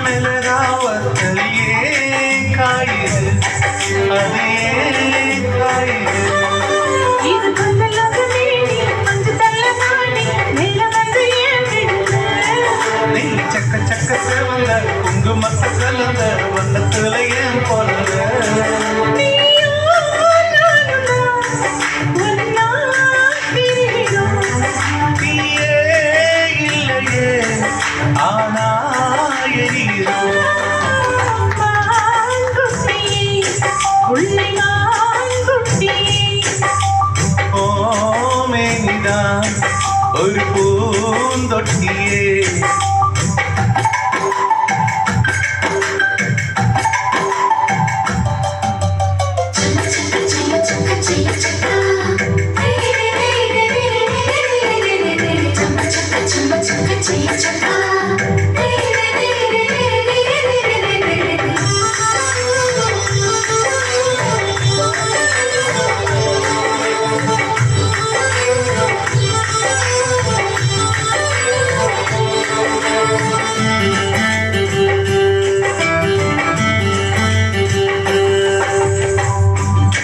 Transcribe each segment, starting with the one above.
மிளகாவத்தல்லே காயுது அதே காயுது இது கொஞ்சம் கொஞ்சம் தள்ள மாடி மெல்ல வந்து நெய் சக்க சக்க சேவந்த குங்குமத்த கலந்த வண்ணத்துல ஏன் போல ஒரு பூந்தொட்டியே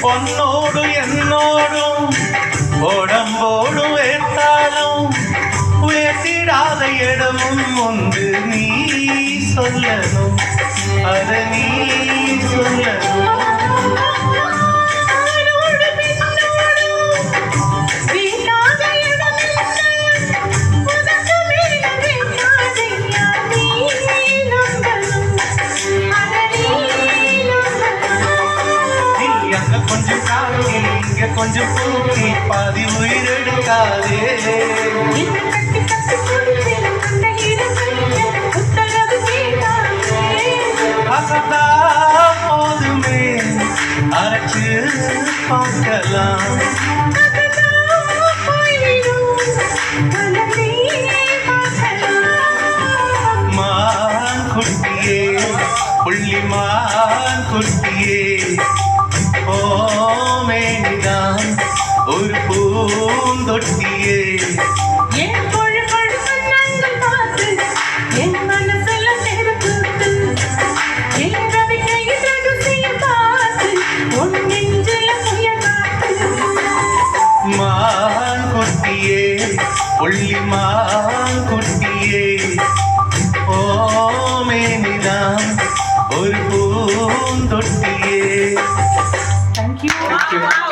பொன்னோடு என்னோடும் உடம்போடும் வேர்த்தாலும் உயர்த்திடாத இடமும் ஒன்று நீ சொல்லணும் அத நீ சொல்லணும் கொஞ்சம் காக்கி இங்க கொஞ்சம் பூக்கி பாதி உயிர் எடுக்காதே அசந்தா போதுமே அரைச்சு பார்க்கலாம் மான் குட்டியே புள்ளிமான் குட்டியே ஓமேனிதான் ஒரு பூந்தொட்டியே என் பொழு பொழுது பார்த்து என் மனசுல செருப்புத்து என் ரவிக்கையில் ரகசியம் பார்த்து உன் நெஞ்சில புயல் காத்து மான் குட்டியே புள்ளிமான் குட்டியே ஓமேனிதான் ஒரு பூந்தொட்டியே Thank you.